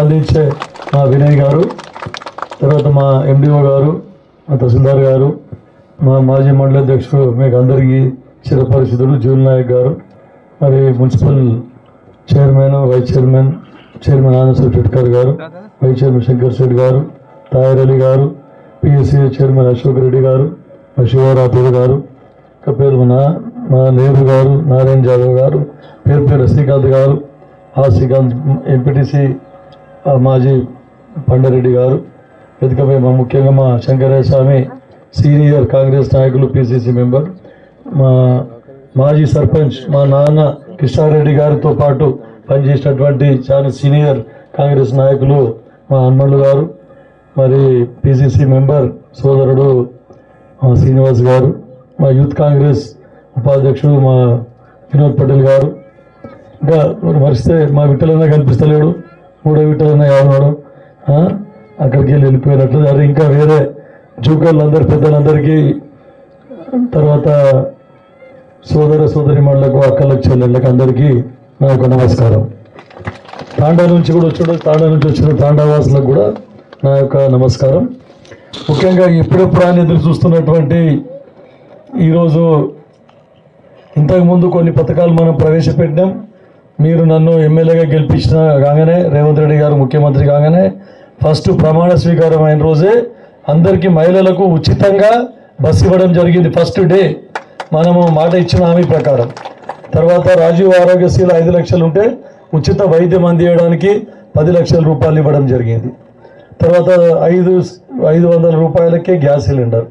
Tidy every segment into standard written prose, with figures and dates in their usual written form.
స్పందించే మా వినయ్ గారు, తర్వాత మా ఎండిఓ గారు, మా తహసీల్దార్ గారు, మా మాజీ మండల అధ్యక్షుడు మీకు అందరికీ చిరపరిచితుడు జూల్ నాయక్ గారు, మరి municipal chairman, vice chairman Anand Shetkar గారు, వైస్ చైర్మన్ శంకర్ శెట్టి గారు, తాయర్ అలీ గారు, పిఎస్సి చైర్మన్ అశోక్ రెడ్డి గారు, శివరాపూర్ గారు, పేరు మా నెహ్రూ గారు, నారాయణ జాదవ్ గారు, పేరు శ్రీకాంత్ గారు, శ్రీకాంత్ ఎంపీటీసీ మాజీ పండారెడ్డి గారు, వేదికపై ముఖ్యంగా మా శంకరయ్య స్వామి సీనియర్ కాంగ్రెస్ నాయకులు, పిసిసి మెంబర్, మా మాజీ సర్పంచ్ మా నాన్న కృష్ణారెడ్డి గారితో పాటు పనిచేసినటువంటి చాలా సీనియర్ కాంగ్రెస్ నాయకులు మా హనుమంతులు గారు, మరి పిసిసి మెంబర్ సోదరుడు శ్రీనివాస్ గారు, మా యూత్ కాంగ్రెస్ ఉపాధ్యక్షుడు మా వినోద్ పటేల్ గారు, ఇంకా మరిస్తే మా విట్టలన్నా కనిపిస్తలేడు, మూడో విట్టలన్నా ఎవరు అక్కడికి వెళ్ళిపోయినట్లు. అది ఇంకా వేరే జూకర్లందరూ పెద్దలందరికీ, తర్వాత సోదరి మండలకు, అక్కలకు, చెల్లెళ్ళకి అందరికీ నా యొక్క నమస్కారం. తాండా నుంచి వచ్చిన తాండావాసులకు కూడా నా యొక్క నమస్కారం. ముఖ్యంగా ఎప్పుడెప్పుడు ఆయన ఎదురు చూస్తున్నటువంటి ఈరోజు, ఇంతకుముందు కొన్ని పథకాలు మనం ప్రవేశపెట్టినాం. మీరు నన్ను ఎమ్మెల్యేగా గెలిపించిన కాగానే, రేవంత్ రెడ్డి గారు ముఖ్యమంత్రి కాగానే ఫస్ట్ ప్రమాణ స్వీకారం అయిన రోజే అందరికీ మహిళలకు ఉచితంగా బస్సు ఇవ్వడం జరిగింది. ఫస్ట్ డే మనము మాట ఇచ్చిన హామీ ప్రకారం. తర్వాత రాజీవ్ ఆరోగ్యశ్రీల 5 లక్షలు ఉంటే ఉచిత వైద్యం అందించడానికి 10 లక్షల రూపాయలు ఇవ్వడం జరిగింది. తర్వాత 500 రూపాయలకే గ్యాస్ సిలిండర్.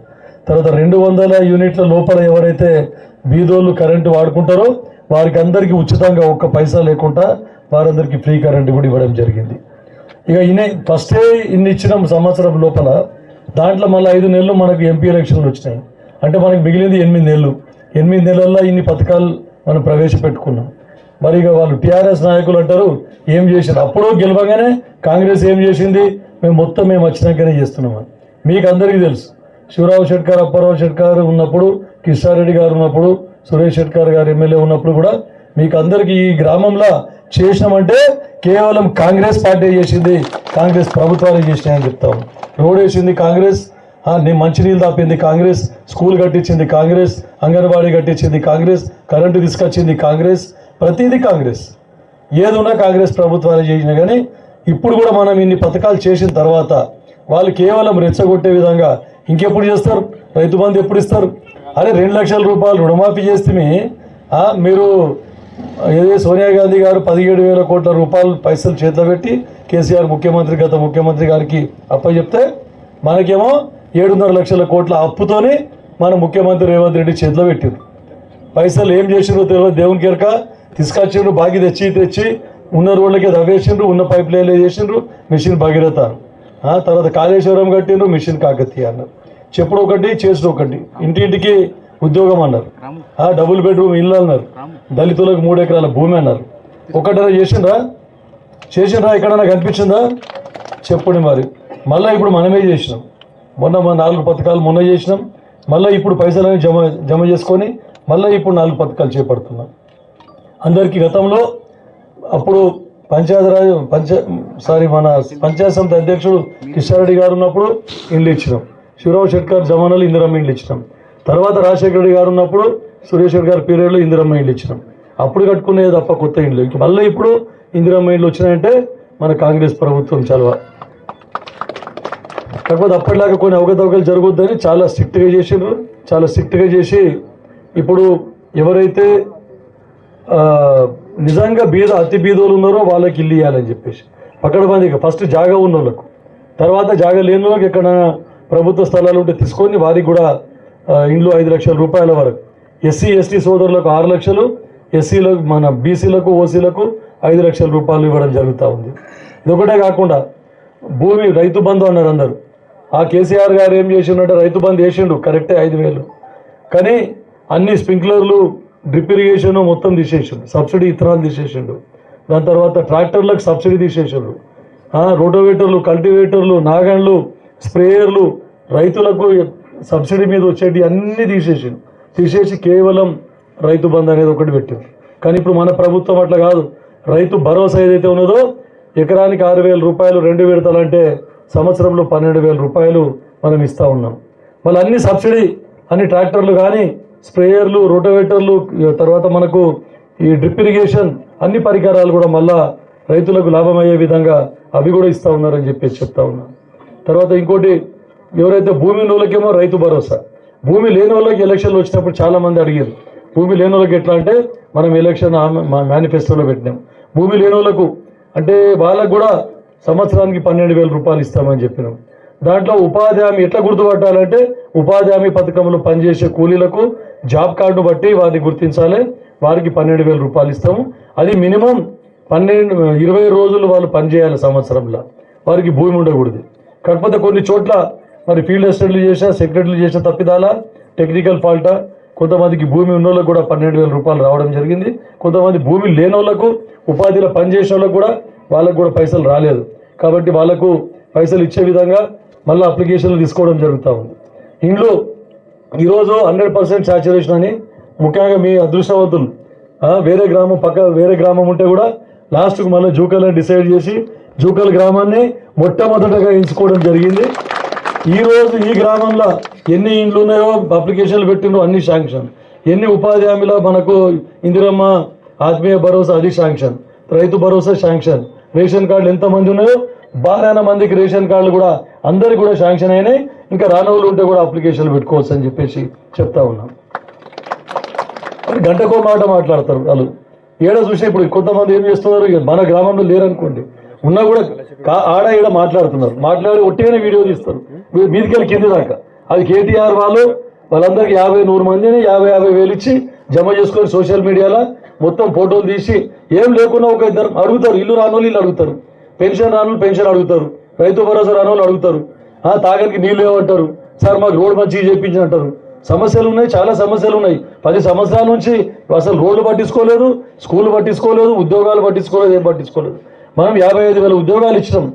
తర్వాత 200 యూనిట్ల లోపల ఎవరైతే బీదోళ్ళు కరెంటు వాడుకుంటారో వారికి అందరికీ ఉచితంగా ఒక్క పైసా లేకుండా వారందరికీ ఫ్రీ కరెంటు కూడా ఇవ్వడం జరిగింది. ఇక ఫస్టే ఇన్ని ఇచ్చిన సంవత్సరం లోపల, దాంట్లో మళ్ళీ 5 నెలలు మనకు ఎంపీ ఎలక్షన్లు వచ్చినాయి. అంటే మనకు మిగిలింది 8 నెలలు. 8 నెలల్లో ఇన్ని పథకాలు మనం ప్రవేశపెట్టుకున్నాం. మరి ఇక వాళ్ళు టీఆర్ఎస్ నాయకులు అంటారు ఏం చేశారు, అప్పుడు గెలవగానే కాంగ్రెస్ ఏం చేసింది, మేము వచ్చినాకనే చేస్తున్నామని. మీకు అందరికీ తెలుసు, శివరావు షెట్కర్, అప్పారావు షెట్కర్ ఉన్నప్పుడు, కిషారెడ్డి గారు ఉన్నప్పుడు, సురేష్ షెట్కర్ గారు ఎమ్మెల్యే ఉన్నప్పుడు కూడా మీకు అందరికీ ఈ గ్రామంలో చేసినామంటే కేవలం కాంగ్రెస్ పార్టీ చేసింది, కాంగ్రెస్ ప్రభుత్వాలు చేసినాయని చెప్తాము. రోడ్ వేసింది కాంగ్రెస్, మంచినీళ్ళు తాపింది కాంగ్రెస్, స్కూల్ కట్టించింది కాంగ్రెస్, అంగన్వాడీ కట్టించింది కాంగ్రెస్, కరెంటు తీసుకొచ్చింది కాంగ్రెస్, ప్రతిదీ కాంగ్రెస్. ఏదున్నా కాంగ్రెస్ ప్రభుత్వాలు చేసినా. కానీ ఇప్పుడు కూడా మనం ఇన్ని పథకాలు చేసిన తర్వాత వాళ్ళు కేవలం రెచ్చగొట్టే విధంగా ఇంకెప్పుడు చేస్తారు, రైతు బంధు ఎప్పుడు ఇస్తారు, అరే 2 లక్షల రూపాయలు రుణమాఫీ చేస్తే మీరు ఏదో సోనియా గాంధీ గారు 17,000 కోట్ల రూపాయలు పైసలు చేతిలో పెట్టి కేసీఆర్ గత ముఖ్యమంత్రి గారికి అప్పచెప్తే మనకేమో 7.5 లక్షల కోట్ల అప్పుతోనే మన ముఖ్యమంత్రి రేవంత్ రెడ్డి చేతిలో పెట్టిండ్రు. పైసలు ఏం చేసిండ్రు తెలియదు, దేవునికి ఎరక. తీసుకొచ్చిండ్రు, బాగి తెచ్చి ఉన్న రోడ్లకే దవ్వేసిండ్రు, ఉన్న పైప్ లైన్లు చేసిండ్రు, మిషన్ భగీరథ. తర్వాత కాళేశ్వరం కట్టిండ్రు, మిషన్ కాకతీయ అన్నారు. చెప్పుడు ఒకటి, చేసుడు ఒకటి. ఇంటింటికి ఉద్యోగం అన్నారు, డబుల్ బెడ్రూమ్ ఇల్లు అన్నారు, దళితులకు 3 ఎకరాల భూమి అన్నారు. ఒకటరా చేసిండ్రా ఎక్కడన్నా కనిపించిందా చెప్పండి. మరి మళ్ళీ ఇప్పుడు మనమే చేసినాం. మొన్న 4 పథకాలు మొన్న చేసినాం. మళ్ళీ ఇప్పుడు పైసలని జమ చేసుకొని మళ్ళీ ఇప్పుడు 4 పథకాలు చేపడుతున్నాం. అందరికీ గతంలో అప్పుడు మన పంచాయత్ సమితి అధ్యక్షుడు కిషారెడ్డి గారు ఉన్నప్పుడు ఇండ్లు ఇచ్చినాం. శివరావు షెట్కర్ జమానాలు ఇందిరమ్మ ఇండ్లు ఇచ్చినాం. తర్వాత రాజశేఖర రెడ్డి గారు ఉన్నప్పుడు సురేష్ గారి పీరియడ్లో ఇందిరమ్మ ఇండ్లు ఇచ్చినాం. అప్పుడు కట్టుకునేది తప్ప కొత్త ఇండ్లు. మళ్ళీ ఇప్పుడు ఇందిరమ్మ ఇండ్లు వచ్చినాయంటే మన కాంగ్రెస్ ప్రభుత్వం చలవ. కాకపోతే అప్పటిలాగా కొన్ని అవకతవకలు జరగొద్దని చాలా స్ట్రిక్ట్గా చేసిండ్రు. చాలా స్ట్రిక్ట్గా చేసి ఇప్పుడు ఎవరైతే నిజంగా అతి బీదోళ్ళు ఉన్నారో వాళ్ళకి ఇల్లు ఇవ్వాలని చెప్పేసి పక్కడ మందికి ఫస్ట్ జాగా ఉన్న వాళ్ళకు, తర్వాత జాగా లేని వాళ్ళకి ఎక్కడైనా ప్రభుత్వ స్థలాలు ఉంటే తీసుకొని వారికి కూడా ఇండ్లు 5 లక్షల రూపాయల వరకు, ఎస్సీ ఎస్టీ సోదరులకు 6 లక్షలు, ఎస్సీలకు మన బీసీలకు ఓసీలకు 5 లక్షల రూపాయలు ఇవ్వడం జరుగుతూ ఉంది. ఇదొకటే కాకుండా భూమి రైతు బంధు అన్నారు అందరు. కేసీఆర్ గారు ఏం చేసిండంటే రైతు బంధు వేసిండు కరెక్టే 5,000, కానీ అన్ని స్ప్రింక్లర్లు, డ్రిప్ ఇరిగేషన్ మొత్తం తీసేసిండు, సబ్సిడీ ఇత్తనాలు తీసేసిండు. దాని తర్వాత ట్రాక్టర్లకు సబ్సిడీ తీసేసిండు, రోటోవేటర్లు, కల్టివేటర్లు, నాగన్లు, స్ప్రేయర్లు, రైతులకు సబ్సిడీ మీద వచ్చేటి అన్నీ తీసేసి కేవలం రైతు బంధు అనేది ఒకటి పెట్టారు. కానీ ఇప్పుడు మన ప్రభుత్వం అట్లా కాదు. రైతు భరోసా ఏదైతే ఉన్నదో ఎకరానికి 6,000 రూపాయలు 2 విడతలంటే సంవత్సరంలో 12,000 రూపాయలు మనం ఇస్తూ ఉన్నాం. మళ్ళీ అన్ని సబ్సిడీ, అన్ని ట్రాక్టర్లు కానీ, స్ప్రేయర్లు, రోటోవేటర్లు, తర్వాత మనకు ఈ డ్రిప్ ఇరిగేషన్ అన్ని పరికరాలు కూడా మళ్ళా రైతులకు లాభమయ్యే విధంగా అవి కూడా ఇస్తూ ఉన్నారని చెప్పేసి చెప్తా ఉన్నాను. తర్వాత ఇంకోటి, ఎవరైతే భూమి ఉన్న వాళ్ళకేమో రైతు భరోసా, భూమి లేని వాళ్ళకి ఎలక్షన్లు వచ్చినప్పుడు చాలామంది అడిగారు. భూమి లేని వాళ్ళకి ఎట్లా అంటే మనం ఎలక్షన్ మేనిఫెస్టోలో పెట్టినాం. భూమి లేని వాళ్ళకు అంటే వాళ్ళకు కూడా సంవత్సరానికి 12,000 రూపాయలు ఇస్తామని చెప్పినాం. దాంట్లో ఉపాధి హామీ ఎట్లా గుర్తుపట్టాలంటే ఉపాధి హామీ పథకంలో పనిచేసే కూలీలకు జాబ్ కార్డు బట్టి వారిని గుర్తించాలి. వారికి 12,000 రూపాయలు ఇస్తాము. అది మినిమం 20 రోజులు వాళ్ళు పనిచేయాలి సంవత్సరంలో. వారికి భూమి ఉండకూడదు. కాకపోతే కొన్ని చోట్ల మరి ఫీల్డ్ అసిస్టెంట్లు చేసిన, సెక్రటరీలు చేసిన తప్పిదాల, టెక్నికల్ ఫాల్టా, కొంతమందికి భూమి ఉన్న వాళ్ళకు కూడా 12,000 రూపాయలు రావడం జరిగింది. కొంతమంది భూమి లేని వాళ్ళకు, ఉపాధిలో పనిచేసిన వాళ్ళకు కూడా వాళ్ళకు కూడా పైసలు రాలేదు. కాబట్టి వాళ్ళకు పైసలు ఇచ్చే విధంగా మళ్ళీ అప్లికేషన్లు తీసుకోవడం జరుగుతూ ఉంది. ఇంట్లో ఈరోజు 100% సాచురేషన్ అని, ముఖ్యంగా మీ అదృష్టవంతులు వేరే గ్రామం ఉంటే కూడా లాస్ట్కు మళ్ళీ జూకల్ని డిసైడ్ చేసి జూకల్ గ్రామాన్ని మొట్టమొదటగా ఎంచుకోవడం జరిగింది. ఈరోజు ఈ గ్రామంలో ఎన్ని ఇండ్లు ఉన్నాయో అప్లికేషన్లు పెట్టిండ్రో అన్ని శాంక్షన్, ఎన్ని ఉపాధి హామీలో మనకు ఇందిరమ్మ ఆత్మీయ భరోసా అది sanction, Rythu Bharosa sanction, ration కార్డులు ఎంతమంది ఉన్నాయో బాగాన మందికి రేషన్ కార్డులు కూడా అందరికి కూడా శాంక్షన్ అయినాయి. ఇంకా రానవులు ఉంటే కూడా అప్లికేషన్లు పెట్టుకోవచ్చు అని చెప్పేసి చెప్తా ఉన్నాం. గంటకో మాట మాట్లాడతారు వాళ్ళు. చూసే ఇప్పుడు కొంతమంది ఏం చేస్తున్నారు, మన గ్రామంలో లేరనుకోండి, ఉన్నా కూడా ఆడ ఈడ మాట్లాడుతున్నారు. మాట్లాడి ఒట్టిగానే వీడియో తీస్తారు మీదికెళ్ళి కింది దాకా. అది కేటీఆర్ వాళ్ళందరికీ 50-100 మందిని 50,000 వేలు ఇచ్చి జమ చేసుకొని సోషల్ మీడియాలో మొత్తం ఫోటోలు తీసి ఏం లేకున్నా ఒక ఇద్దరు అడుగుతారు. ఇల్లు రానోళ్ళు ఇల్లు అడుగుతారు, పెన్షన్ రానోళ్ళు పెన్షన్ అడుగుతారు, రైతు భరోసా రానోళ్ళు అడుగుతారు, తాగడానికి నీళ్ళు ఏమంటారు, సార్ మాకు రోడ్డు మంచిగా చేయించిన అంటారు. సమస్యలు ఉన్నాయి, చాలా సమస్యలు ఉన్నాయి. 10 సంవత్సరాల నుంచి అసలు రోడ్లు పట్టించుకోలేదు, స్కూళ్ళు పట్టించుకోలేదు, ఉద్యోగాలు పట్టించుకోలేదు, ఏం పట్టించుకోలేదు. మనం 55,000 ఉద్యోగాలు ఇచ్చినాం.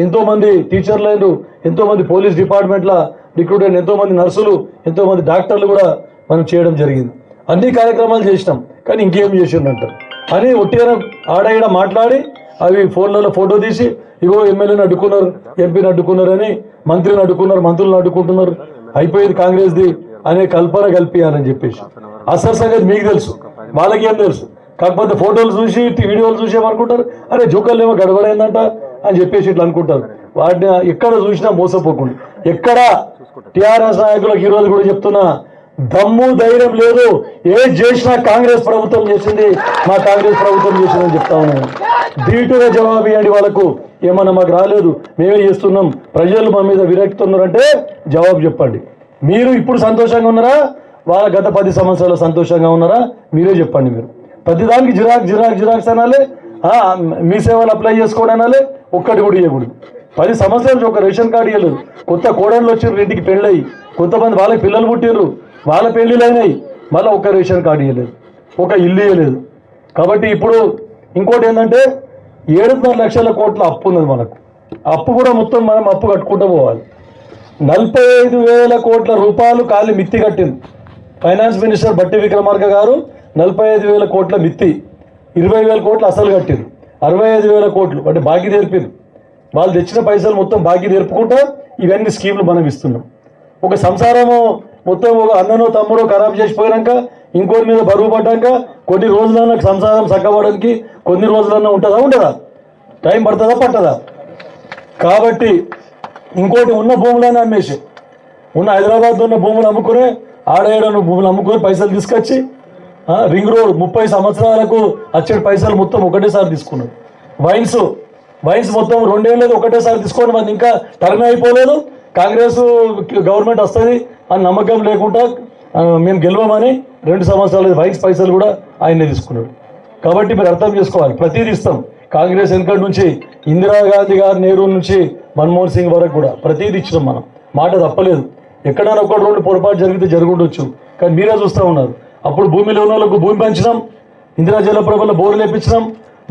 ఎంతోమంది టీచర్లు అయినారు, ఎంతోమంది పోలీస్ డిపార్ట్మెంట్లో రిక్రూట్ అయిన, ఎంతోమంది నర్సులు, ఎంతోమంది డాక్టర్లు కూడా మనం చేయడం జరిగింది. అన్ని కార్యక్రమాలు చేసినాం. కానీ ఇంకేం చేసిండంటారు అని ఒట్టిగా ఆడ మాట్లాడి అవి ఫోన్లలో ఫోటో తీసి ఇగో ఎమ్మెల్యేని అడ్డుకున్నారు, ఎంపీని అడ్డుకున్నారు అని, మంత్రిని అడ్డుకున్నారు, మంత్రులను అడ్డుకుంటున్నారు, అయిపోయింది కాంగ్రెస్ది అనే కల్పన కల్పించాలని చెప్పేసి. అసలు సంగతి మీకు తెలుసు, వాళ్ళకి ఏం తెలుసు. కాకపోతే ఫోటోలు చూసి వీడియోలు చూసి ఏమనుకుంటారు, అరే జోకల్ ఏమో గడబడైందంట అని చెప్పేసి ఇట్లా అనుకుంటారు. వాటిని ఎక్కడ చూసినా మోసపోకుండా. ఎక్కడ టీఆర్ఎస్ నాయకులకు ఈరోజు కూడా చెప్తున్నా, దమ్ము ధైర్యం లేదు. ఏది చేసినా కాంగ్రెస్ ప్రభుత్వం చేసింది, మా కాంగ్రెస్ ప్రభుత్వం చేసిందని చెప్తా ఉన్నాను. ధీటుగా జవాబు ఇవ్వండి. వాళ్ళకు ఏమన్నా మాకు రాలేదు, మేమే చేస్తున్నాం, ప్రజలు మా మీద విరక్తి ఉన్నారంటే జవాబు చెప్పండి. మీరు ఇప్పుడు సంతోషంగా ఉన్నారా, వాళ్ళ గత 10 సంవత్సరాలు సంతోషంగా ఉన్నారా, మీరే చెప్పండి. మీరు ప్రతిదానికి జిరాక్స్ అనాలి, మీ సేవలు అప్లై చేసుకోవడం అనాలి, ఒక్కటి కూడా ఇవ్వకూడదు. 10 సంవత్సరాల నుంచి ఒక రేషన్ కార్డు ఇవ్వలేదు. కొత్త కోడళ్ళు వచ్చారు, ఇంటికి పెళ్ళయి, కొంతమంది వాళ్ళకి పిల్లలు పుట్టారు, వాళ్ళ పెళ్ళిళ్ళు అయినాయి, మళ్ళీ ఒక్క రేషన్ కార్డు ఇవ్వలేదు, ఒక ఇల్లు ఇవ్వలేదు. కాబట్టి ఇప్పుడు ఇంకోటి ఏంటంటే 7.5 లక్షల కోట్ల అప్పు ఉన్నది మనకు. అప్పు కూడా మొత్తం మనం అప్పు కట్టుకుంటూ పోవాలి. 45,000 కోట్ల రూపాయలు ఖాళీ మిత్తి కట్టింది ఫైనాన్స్ మినిస్టర్ బట్టి విక్రమార్క గారు. 45,000 కోట్ల మిత్తి, 20,000 కోట్లు అసలు కట్టింది, 65,000 కోట్లు అంటే బాకీ తెరిపారు. వాళ్ళు తెచ్చిన పైసలు మొత్తం బాకీ తెరుపుకుంటా ఇవన్నీ స్కీములు మనం ఇస్తున్నాం. ఒక సంసారము మొత్తం ఒక అన్ననో తమ్ముడో ఖరాబ్ చేసిపోయాక, ఇంకోటి మీద బరువు పడ్డాక కొన్ని రోజులన్నా సంసారం చక్కబడడానికి కొన్ని రోజులన్నా ఉండదా? టైం పడుతుందా పట్టదా? కాబట్టి ఇంకోటి ఉన్న భూములైనా అమ్మేసి, ఉన్న హైదరాబాద్లో ఉన్న భూములు అమ్ముకుని, ఆడేడను భూములు అమ్ముకొని పైసలు తీసుకొచ్చి రింగ్ రోడ్ 30 సంవత్సరాలకు వచ్చే పైసలు మొత్తం ఒకటేసారి తీసుకున్నారు. వైన్స్ మొత్తం 2 ఏళ్ళది ఒకటేసారి తీసుకొని మనం ఇంకా టర్న్ అయిపోలేదు. కాంగ్రెస్ గవర్నమెంట్ వస్తుంది అని నమ్మకం లేకుండా మేము గెలవమని 2 సంవత్సరాలు వైన్స్ పైసలు కూడా ఆయనే తీసుకున్నాడు. కాబట్టి మీరు అర్థం చేసుకోవాలి, ప్రతిదీ ఇస్తాం. కాంగ్రెస్ వెనకటి నుంచి ఇందిరాగాంధీ గారు, నెహ్రూ నుంచి మన్మోహన్ సింగ్ వరకు కూడా ప్రతిదీ ఇచ్చినాం. మనం మాట తప్పలేదు. ఎక్కడైనా 1-2 పొరపాటు జరిగితే జరుగుండొచ్చు, కానీ మీరే చూస్తూ ఉన్నారు. అప్పుడు భూమిలో ఉన్న వాళ్ళకు భూమి పంచినాం, ఇందిరా జలప్రభలో బోర్లు వేపించినాం,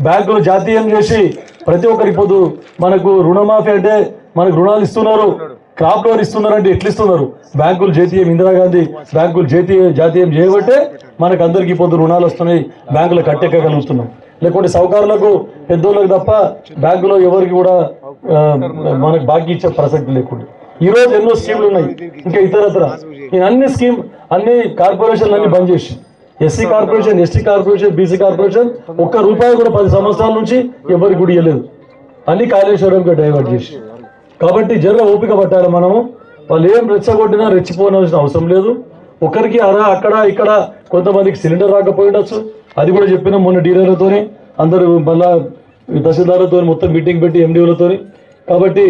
బ్యాంకులు జాతీయం చేసి ప్రతి ఒక్కరికి పొద్దు మనకు రుణమాఫీ అంటే మనకు రుణాలు ఇస్తున్నారు, క్రాప్ లోన్ ఇస్తున్నారు. అంటే ఎట్లు ఇస్తున్నారు? బ్యాంకులు జాతీయం, ఇందిరాగాంధీ బ్యాంకులు జాతీయం చేయబట్టే మనకు అందరికీ పొద్దు రుణాలు వస్తున్నాయి, బ్యాంకులు కట్టెక్కగలుగుతున్నాం. లేకుంటే సౌకర్యాలకు పెద్దోళ్ళకి తప్ప బ్యాంకులో ఎవరికి కూడా మనకు బాకీ ఇచ్చే ప్రసక్తి లేకుండా ఈరోజు ఎన్నో స్కీమ్లు ఉన్నాయి. ఇంకా ఇతరత్ర అన్ని కార్పొరేషన్లు అన్ని బంద్ చేసి SC corporation, ST corporation, BC corporation ఒక్క రూపాయి కూడా 10 సంవత్సరాల నుంచి ఎవరికి కూడా ఇవ్వలేదు. అన్ని కాళేశ్వరంగా డైవర్ట్ చేసి. కాబట్టి జర ఓపిక పట్టాలి మనము. వాళ్ళు ఏం రెచ్చగొట్టినా రెచ్చిపోవాల్సిన అవసరం లేదు. ఒకరికి అక్కడ ఇక్కడ కొంతమందికి సిలిండర్ రాకపోయిండొచ్చు, అది కూడా చెప్పినాం మొన్న డీలర్లతోని, అందరూ మళ్ళా తహసీల్దార్లతో మొత్తం మీటింగ్ పెట్టి ఎండిఓలతో. కాబట్టి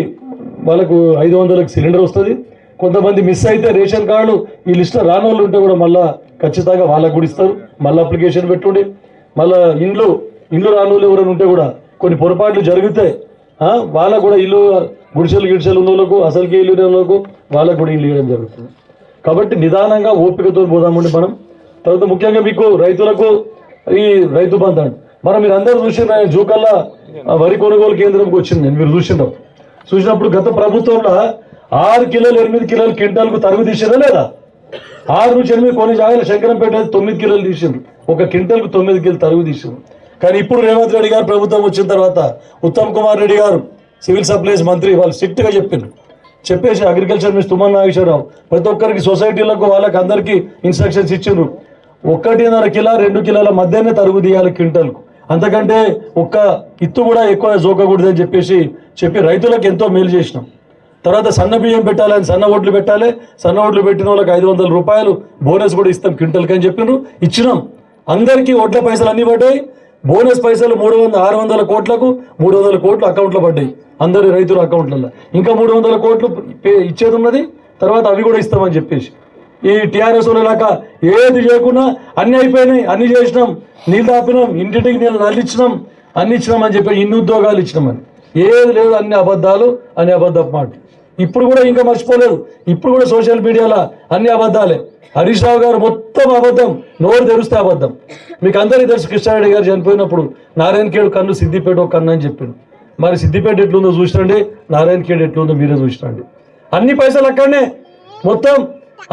వాళ్ళకు 500కి సిలిండర్ వస్తుంది. కొంతమంది మిస్ అయితే రేషన్ కార్డు ఈ లిస్టులో రాని వాళ్ళు ఉంటే కూడా మళ్ళీ ఖచ్చితంగా వాళ్ళకు కూడా ఇస్తారు. మళ్ళీ అప్లికేషన్ పెట్టుండి మళ్ళీ ఇండ్లు రాని వాళ్ళు ఎవరైనా ఉంటే కూడా కొన్ని పొరపాట్లు జరిగితే వాళ్ళకు కూడా ఇల్లు గుడిసెలు ఉన్న వాళ్ళకు, అసలుకి ఇల్లు ఉన్న వాళ్ళకు వాళ్ళకు కూడా ఇల్లు ఇవ్వడం జరుగుతుంది. కాబట్టి నిదానంగా ఓపికతో పోదామండి మనం. తర్వాత ముఖ్యంగా మీకు రైతులకు ఈ రైతు బంధు అండి, మీరు అందరూ చూసిన జూకల్లా వరి కొనుగోలు కేంద్రంకి వచ్చింది. మీరు చూసినప్పుడు గత ప్రభుత్వంలో 6 కిలోలు 8 కిలోలు క్వింటాల్కు తరుగు తీసిందా లేదా? 6 నుంచి 8 కొన్ని జాగాలు శంకరంపేట 9 కిలోలు తీసిండ్రు, ఒక క్వింటాల్కు 9 కిలోలు తరుగు తీసిండ్రు. కానీ ఇప్పుడు రేవంత్ రెడ్డి గారు ప్రభుత్వం వచ్చిన తర్వాత ఉత్తమ్ కుమార్ రెడ్డి గారు సివిల్ సప్లైస్ మంత్రి వాళ్ళు స్ట్రిక్ట్గా చెప్పేసి అగ్రికల్చర్ మినిస్టర్ తుమ్మల నాగేశ్వరరావు ప్రతి ఒక్కరికి సొసైటీలకు వాళ్ళకి అందరికీ ఇన్స్ట్రక్షన్స్ ఇచ్చిండ్రు. 1.5 కిలో 2 కిలోల మధ్యనే తరుగు తీయాలి క్వింటాల్కు, అంతకంటే ఒక్క ఇత్తు కూడా ఎక్కువ జోకకూడదని చెప్పి రైతులకు ఎంతో మేలు చేసినాం. తర్వాత సన్న బియ్యం పెట్టాలని సన్న ఓట్లు పెట్టాలి, సన్న ఓట్లు పెట్టిన వాళ్ళకి 500 రూపాయలు బోనస్ కూడా ఇస్తాం క్వింటల్కి అని చెప్పిండ్రు. ఇచ్చినాం. అందరికీ ఓట్ల పైసలు అన్నీ పడ్డాయి. బోనస్ పైసలు 600 కోట్లకు 300 కోట్లు అకౌంట్లో పడ్డాయి అందరి రైతుల అకౌంట్లలో. ఇంకా 300 కోట్లు ఇచ్చేది ఉన్నది, తర్వాత అవి కూడా ఇస్తామని చెప్పేసి ఈ టీఆర్ఎస్ లాగా ఏది చేయకుండా అన్నీ అయిపోయినాయి, అన్నీ చేసినాం, నీళ్ళు ఆపినాం, ఇంటింటికి నీళ్ళు నల్లిచ్చినాం, అన్ని ఇచ్చినాం అని చెప్పి ఇన్ని ఉద్యోగాలు ఇచ్చినామని. ఏది లేదు, అన్ని అబద్ధాలు, అన్ని అబద్ధపు మాట. ఇప్పుడు కూడా ఇంకా మర్చిపోలేదు, ఇప్పుడు కూడా సోషల్ మీడియాలో అన్ని అబద్ధాలే. హరీష్ రావు గారు మొత్తం అబద్ధం, నోరు తెరిస్తే అబద్ధం. మీకు అందరికీ తెలుసు, కృష్ణారెడ్డి గారు చనిపోయినప్పుడు నారాయణఖేడ్ కన్ను సిద్దిపేట ఒక కన్ను అని చెప్పిండు. మరి సిద్దిపేట ఎట్లుందో చూసినండి, నారాయణఖేడ్ ఎట్లుందో మీరే చూసినండి. అన్ని పైసలు అక్కడనే మొత్తం,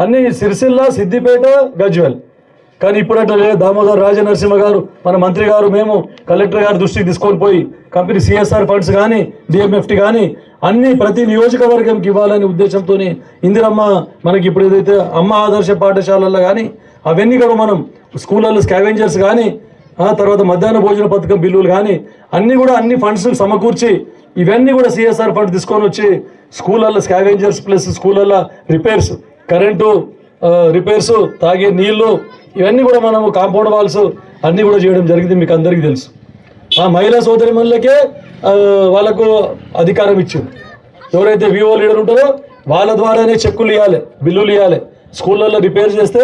అన్ని సిరిసిల్ల, సిద్దిపేట, గజ్వేల్. కానీ ఇప్పుడు అట్లా లేదు. దామోదర్ రాజనరసింహ గారు మన మంత్రి గారు మేము కలెక్టర్ గారు దృష్టికి తీసుకొని పోయి కంపెనీ సిఎస్ఆర్ ఫండ్స్ కానీ డిఎంఎఫ్టీ కానీ అన్ని ప్రతి నియోజకవర్గంకి ఇవ్వాలనే ఉద్దేశంతో ఇందిరమ్మ మనకి ఇప్పుడు ఏదైతే అమ్మ ఆదర్శ పాఠశాలల్లో కానీ అవన్నీ కూడా మనం స్కూళ్ళల్లో స్కావెంజర్స్ కానీ తర్వాత మధ్యాహ్న భోజన పథకం బిల్లులు కానీ అన్ని ఫండ్స్ సమకూర్చి ఇవన్నీ కూడా సిఎస్ఆర్ ఫండ్ తీసుకొని వచ్చి స్కూళ్ళల్లో స్కావెంజర్స్ ప్లస్ స్కూళ్ళల్లో రిపేర్స్, కరెంటు రిపేర్స్, తాగే నీళ్లు, ఇవన్నీ కూడా మనము కాంపౌండ్ వాల్స్ అన్నీ కూడా చేయడం జరిగింది. మీకు అందరికీ తెలుసు. మహిళా సోదరిమణులకే వాళ్ళకు అధికారం ఇచ్చింది. ఎవరైతే వివో లీడర్ ఉంటారో వాళ్ళ ద్వారానే చెక్కులు ఇవ్వాలి, బిల్లులు ఇవ్వాలి. స్కూళ్ళల్లో రిపేర్ చేస్తే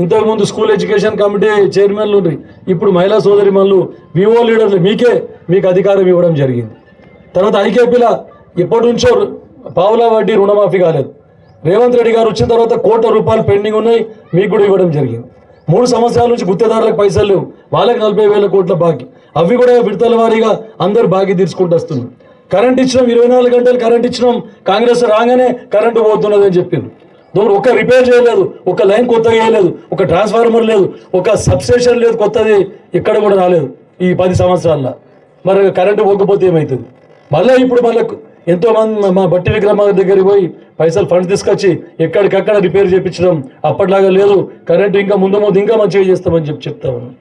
ఇంతకుముందు స్కూల్ ఎడ్యుకేషన్ కమిటీ చైర్మన్లు ఉన్నాయి, ఇప్పుడు మహిళా సోదరిమణులు వివో లీడర్లు మీకు అధికారం ఇవ్వడం జరిగింది. తర్వాత ఐకేపీలో ఎప్పటి నుంచో పావులా వడ్డీ రుణమాఫీ కాలేదు. రేవంత్ రెడ్డి గారు వచ్చిన తర్వాత 1 కోట్ల రూపాయలు పెండింగ్ ఉన్నాయి, మీకు కూడా ఇవ్వడం జరిగింది. 3 సంవత్సరాల నుంచి గుత్తేదారులకు పైసలు లేవు, వాళ్ళకి 40,000 కోట్ల బాకీ, అవి కూడా విడతల వారీగా అందరు బాకీ తీసుకుంటూ వస్తున్నారు. కరెంట్ ఇచ్చినాం, 24 గంటలు కరెంట్ ఇచ్చినాం, కాంగ్రెస్ రాగానే కరెంటు పోతున్నది అని చెప్పింది. ఒక రిపేర్ చేయలేదు, ఒక లైన్ కొత్తగా వేయలేదు, ఒక ట్రాన్స్ఫార్మర్ లేదు, ఒక సబ్స్టేషన్ లేదు, కొత్తది ఎక్కడ కూడా రాలేదు ఈ 10 సంవత్సరాల్లో. మరి కరెంటు పోకపోతే ఏమవుతుంది? ఇప్పుడు ఎంతోమంది మా బట్టి విక్రమ దగ్గరికి పోయి పైసలు ఫండ్స్ తీసుకొచ్చి ఎక్కడికక్కడ రిపేర్ చేయించడం అప్పట్లాగా లేదు. కరెంటు ఇంకా ముందు ఇంకా మంచిగా చేస్తామని చెప్తా ఉన్నాం.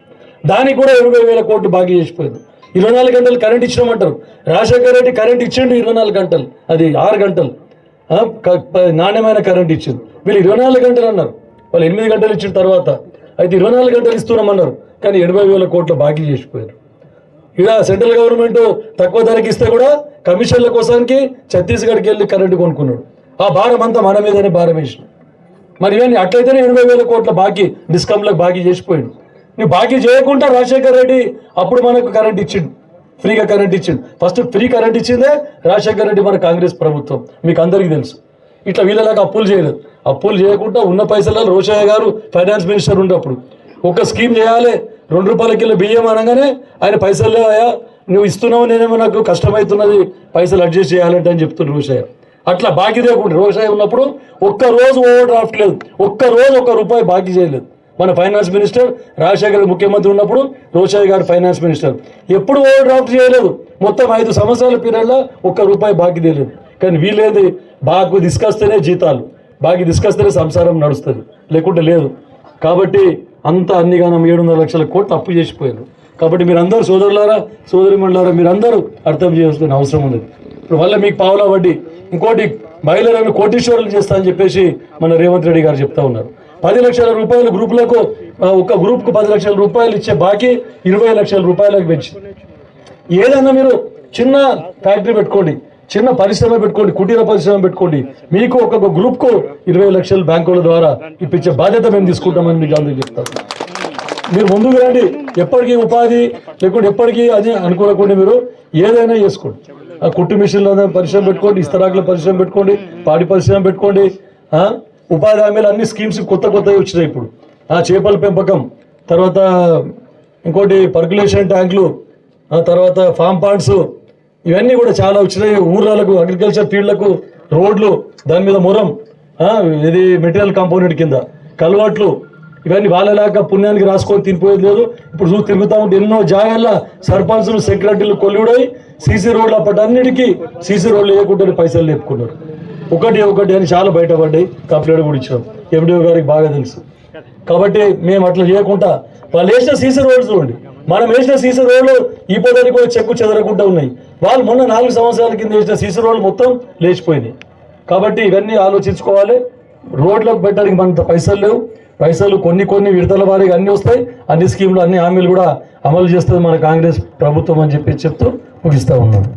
దానికి కూడా 80,000 కోట్లు బాకీ చేసిపోయింది. 24 గంటలు కరెంట్ ఇచ్చినామంటారు. రాజశేఖర రెడ్డి కరెంట్ ఇచ్చిండు 24 గంటలు, అది 6 గంటలు నాణ్యమైన కరెంట్ ఇచ్చింది. వీళ్ళు 24 గంటలు అన్నారు, వాళ్ళు 8 గంటలు ఇచ్చిన తర్వాత అయితే 24 గంటలు ఇస్తున్నామన్నారు. కానీ 80,000 కోట్లు బాకీ చేసిపోయారు. ఇక సెంట్రల్ గవర్నమెంట్ తక్కువ ధరకి ఇస్తే కూడా కమిషన్ల కోసానికి ఛత్తీస్గఢ్కి వెళ్ళి కరెంటు కొనుక్కున్నాడు. ఆ భారం అంతా మన మీదనే భారం వేసినాం. మరి ఇవన్నీ అట్లయితేనే 80,000 కోట్ల బాకీ డిస్కమ్లకు బాకీ చేసిపోయాడు. నువ్వు బాకీ చేయకుండా రాజశేఖర రెడ్డి అప్పుడు మనకు కరెంట్ ఇచ్చిండు, ఫ్రీగా కరెంట్ ఇచ్చిండు. ఫస్ట్ ఫ్రీ కరెంట్ ఇచ్చిందే రాజశేఖర రెడ్డి మన కాంగ్రెస్ ప్రభుత్వం, మీకు అందరికీ తెలుసు. ఇట్లా వీళ్ళలాగా అప్పులు చేయలేదు. అప్పులు చేయకుండా ఉన్న పైసలలో రోషయ్య గారు ఫైనాన్స్ మినిస్టర్ ఉన్నప్పుడు ఒక స్కీమ్ చేయాలి, 2 రూపాయల కిలో బియ్యం అనగానే ఆయన పైసలు లేవయా, నువ్వు ఇస్తున్నావు, నేనేమో నాకు కష్టమవుతున్నది, పైసలు అడ్జస్ట్ చేయాలంటే అని చెప్తున్నారు రోషయ్య. అట్లా బాకీ లేకుండా రోషయ్య ఉన్నప్పుడు ఒక్కరోజు ఓవర్ డ్రాఫ్ట్ లేదు, ఒక్కరోజు 1 రూపాయి బాకీ చేయలేదు. మన ఫైనాన్స్ మినిస్టర్ రాజశేఖర్ ముఖ్యమంత్రి ఉన్నప్పుడు రోషయ్య గారు ఫైనాన్స్ మినిస్టర్ ఎప్పుడు ఓవర్ డ్రాఫ్ట్ చేయలేదు. మొత్తం 5 సంవత్సరాల పీరియడ్లో ₹1 బాకీ తెలియదు. కానీ వీళ్ళేది బాకీ తీసుకొస్తేనే జీతాలు, బాకీ తీసుకొస్తేనే సంసారం నడుస్తుంది, లేకుంటే లేదు. కాబట్టి అంతా అన్నిగానం 700 లక్షల కోట్లు అప్పు చేసిపోయారు. కాబట్టి మీరందరూ సోదరులారా సోదరిమణులారా మీరందరూ అర్థం చేయాల్సిన అవసరం ఉంది. ఇప్పుడు వల్ల మీకు పావులా వడ్డీ, ఇంకోటి మహిళలను కోటీశ్వరులు చేస్తా అని చెప్పేసి మన రేవంత్ రెడ్డి గారు చెప్తా ఉన్నారు. 10 లక్షల రూపాయలు గ్రూపులకు, ఒక గ్రూప్కు 10 లక్షల రూపాయలు ఇచ్చే బాకీ 20 లక్షల రూపాయలకు పెంచి, ఏదన్నా మీరు చిన్న ఫ్యాక్టరీ పెట్టుకోండి, చిన్న పరిశ్రమ పెట్టుకోండి, కుటీర పరిశ్రమ పెట్టుకోండి, మీకు ఒక్కొక్క గ్రూప్కు 20 లక్షలు బ్యాంకుల ద్వారా ఇప్పించే బాధ్యత మేము తీసుకుంటామని మీకు అందరికీ చెప్తారు. మీరు ముందుకు రండి. ఎప్పటికీ ఉపాధి లేకుంటే ఎప్పటికీ అది అనుకోకుండా మీరు ఏదైనా చేసుకోండి. ఆ కుట్టు మిషన్ల పరిశ్రమ పెట్టుకోండి, ఇస్తరాకుల పరిశ్రమ పెట్టుకోండి, పాడి పరిశ్రమ పెట్టుకోండి. ఉపాధి హామీలు అన్ని స్కీమ్స్ కొత్తవి వచ్చినాయి ఇప్పుడు. చేపల పెంపకం, తర్వాత ఇంకోటి పర్కులేషన్ ట్యాంకులు, తర్వాత ఫామ్ పాండ్స్, ఇవన్నీ కూడా చాలా వచ్చినాయి. ఊర్లకు అగ్రికల్చర్ ఫీల్డ్లకు రోడ్లు, దాని మీద మొరం, ఇది మెటీరియల్ కాంపోనెంట్ కింద కలవాట్లు, ఇవన్నీ వాళ్ళలాగా పుణ్యానికి రాసుకొని తినిపోయేది లేదు. ఇప్పుడు చూసి తిరుగుతూ ఉంటే ఎన్నో జాగాల్లో సర్పంచులు సెక్రటరీలు కొల్లుడై సీసీ రోడ్లు అప్పటన్నిటికీ సీసీ రోడ్లు వేయకుండానే పైసలు లేపుకున్నారు. ఒకటి అని చాలా బయటపడ్డాయి. కంప్లైంట్ కూడా ఇచ్చాం, ఎండిఓ గారికి బాగా తెలుసు. కాబట్టి మేము అట్లా చేయకుండా వాళ్ళు వేసిన సీసీ రోడ్లు చూడండి, మనం వేసిన సీసీ రోడ్లు ఈ పొదరికి కూడా చెక్కు చెదరకుండా ఉన్నాయి. వాళ్ళు మొన్న 4 సంవత్సరాల కింద వేసిన సీసీ రోడ్లు మొత్తం లేచిపోయినాయి. కాబట్టి ఇవన్నీ ఆలోచించుకోవాలి. రోడ్లకు పెట్టడానికి మనంత పైసలు లేవు. పైసలు కొన్ని విడతల వారీగా అన్నీ వస్తాయి. అన్ని స్కీములు, అన్ని హామీలు కూడా అమలు చేస్తుంది మన కాంగ్రెస్ ప్రభుత్వం అని చెప్పి చెప్తూ ముగిస్తూ ఉన్నాను.